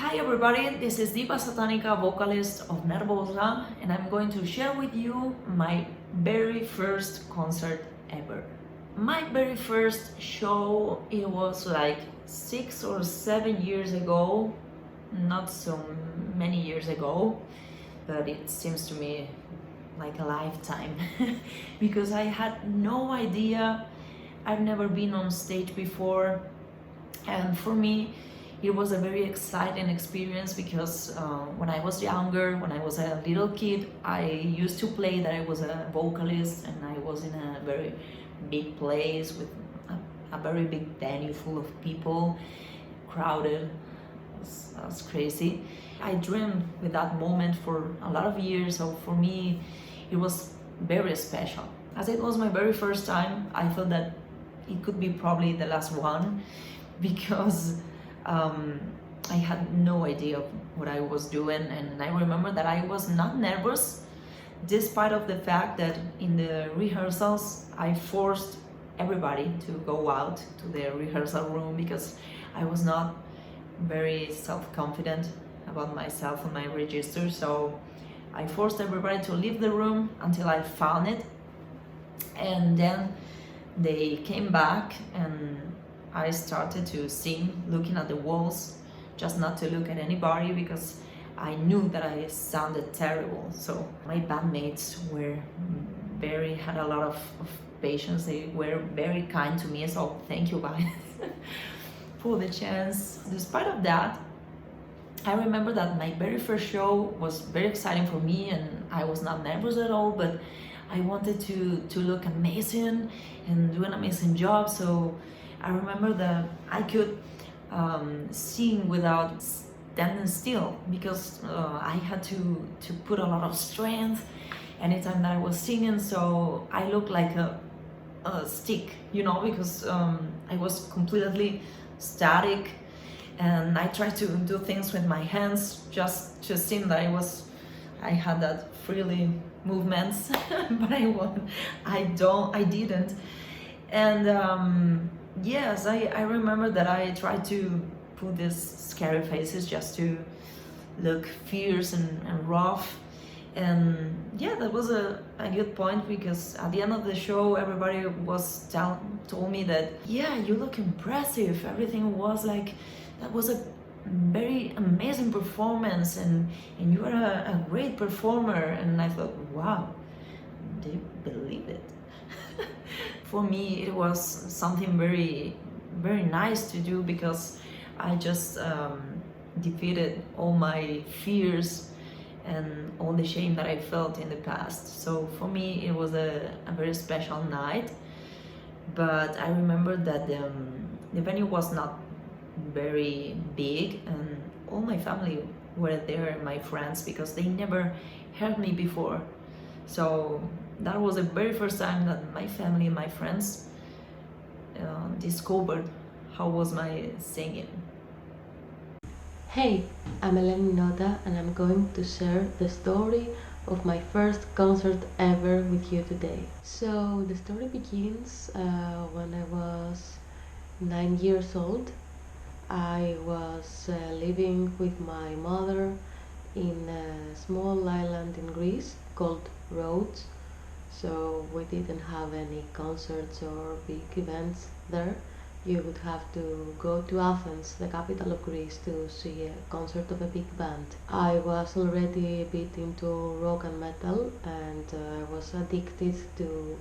Hi everybody, this is Diva Satanica, vocalist of Nervosa, and I'm going to share with you my very first concert ever. My very first show, it was like 6 or 7 years ago, not so many years ago, but it seems to me like a lifetime because I had no idea. I've never been on stage before, and for me it was a very exciting experience because when I was younger, when I was a little kid, I used to play that I was a vocalist, and I was in a very big place with a very big venue full of people, crowded. It was crazy. I dreamed with that moment for a lot of years, so for me it was very special. As it was my very first time, I felt that it could be probably the last one because I had no idea what I was doing, and I remember that I was not nervous, despite of the fact that in the rehearsals I forced everybody to go out to the rehearsal room because I was not very self-confident about myself and my register, so I forced everybody to leave the room until I found it, and then they came back and I started to sing looking at the walls, just not to look at anybody because I knew that I sounded terrible. So my bandmates were had a lot of patience. They were very kind to me, so thank you guys for the chance. Despite of that, I remember that my very first show was very exciting for me, and I was not nervous at all, but I wanted to look amazing and do an amazing job. So I remember that I could sing without standing still because I had to put a lot of strength anytime that I was singing, so I looked like a stick, because I was completely static, and I tried to do things with my hands just to seem that I had that freely movements, but I didn't. And yes, I remember that I tried to put these scary faces just to look fierce and rough. And yeah, that was a good point because at the end of the show, everybody told me that, yeah, you look impressive. Everything was like, that was a very amazing performance, and you are a great performer. And I thought, wow, they believe it. For me, it was something very, very nice to do because I just defeated all my fears and all the shame that I felt in the past. So for me, it was a very special night. But I remember that the venue was not very big, and all my family were there, my friends, because they never heard me before. So that was the very first time that my family and my friends discovered how was my singing. Hey, I'm Eleni Nota, and I'm going to share the story of my first concert ever with you today. So the story begins when I was 9 years old. I was living with my mother in a small island in Greece called Rhodes. So we didn't have any concerts or big events there. You would have to go to Athens, the capital of Greece, to see a concert of a big band. I was already a bit into rock and metal, and I was addicted to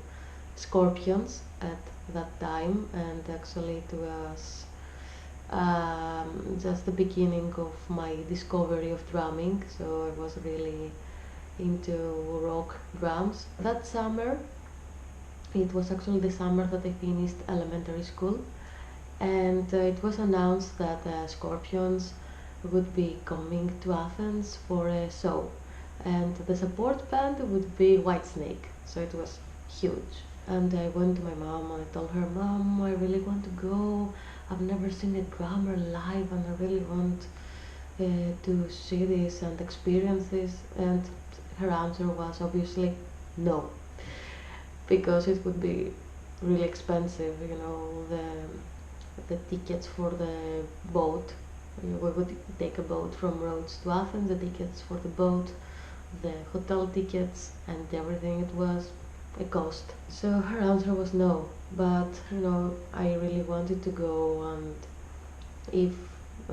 Scorpions at that time, and actually it was just the beginning of my discovery of drumming, so I was really into rock drums. That summer, it was actually the summer that I finished elementary school, and it was announced that Scorpions would be coming to Athens for a show, and the support band would be Whitesnake, so it was huge. And I went to my mom and I told her, "Mom, I really want to go. I've never seen a drummer live and I really want to see this and experience this." And her answer was obviously no, because it would be really expensive, the tickets for the boat We would take a boat from Rhodes to Athens, the tickets for the boat, the hotel tickets, and everything. It was a cost. So her answer was no, but I really wanted to go, and if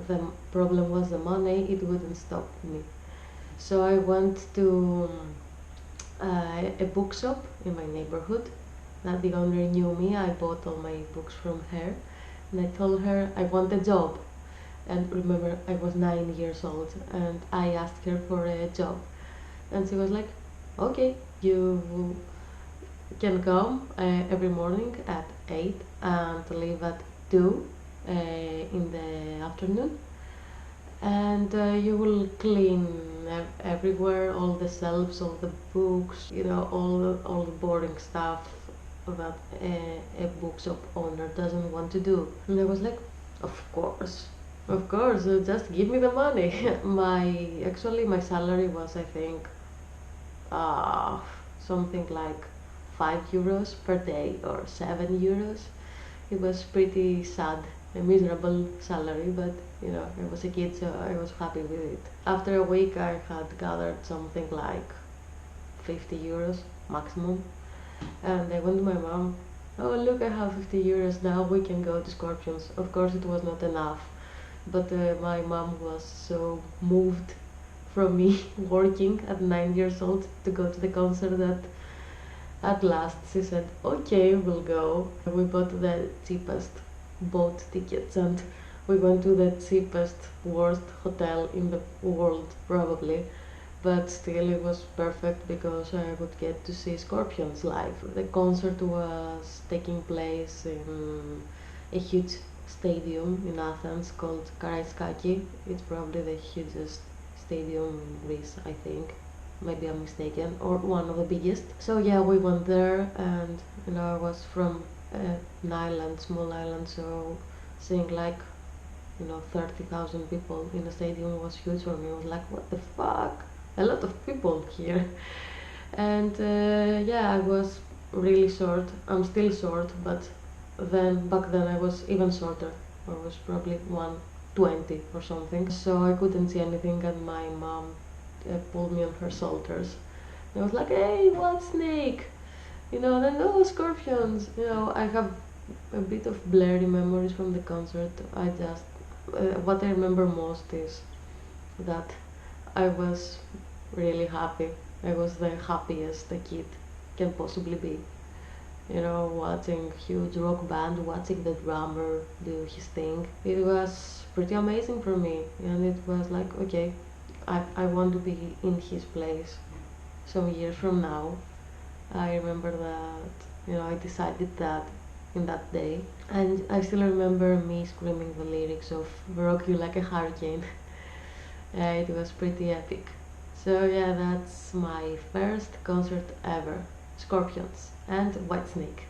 the problem was the money, it wouldn't stop me. So I went to a bookshop in my neighborhood. That the owner knew me. I bought all my books from her, and I told her I want a job. And remember, I was 9 years old, and I asked her for a job, and she was like, "Okay, you can come every morning at 8 and leave at 2 in the afternoon, and you will clean everywhere, all the shelves, all the books, all the boring stuff that a bookshop owner doesn't want to do." And I was like, of course, just give me the money. My salary was, I think, something like €5 per day or €7. It was pretty sad, a miserable salary, but I was a kid, so I was happy with it. After a week, I had gathered something like €50 maximum, and I went to my mom. "Oh, look, I have €50 now. We can go to Scorpions." Of course, it was not enough, but my mom was so moved from me working at 9 years old to go to the concert that at last she said, "Okay, we'll go." We bought the cheapest boat tickets, and we went to the cheapest, worst hotel in the world, probably. But still, it was perfect because I would get to see Scorpions live. The concert was taking place in a huge stadium in Athens called Karaiskaki. It's probably the hugest stadium in Greece, I think. Maybe I'm mistaken, or one of the biggest. So yeah, we went there, and I was from an island, small island, so seeing like 30,000 people in a stadium was huge for me. I was like, what the fuck? A lot of people here. And yeah, I was really short. I'm still short, but back then I was even shorter. I was probably 120 or something. So I couldn't see anything, and my mom pulled me on her shoulders. And I was like, "Hey, what snake?" Then, "Oh, Scorpions." I have a bit of blurry memories from the concert. I just, what I remember most is that I was really happy. I was the happiest a kid can possibly be. Watching huge rock band, watching the drummer do his thing. It was pretty amazing for me, and it was like, okay, I want to be in his place some years from now. I remember that, I decided that in that day, and I still remember me screaming the lyrics of "Rock You Like a Hurricane." It was pretty epic. So yeah, that's my first concert ever. Scorpions and Whitesnake.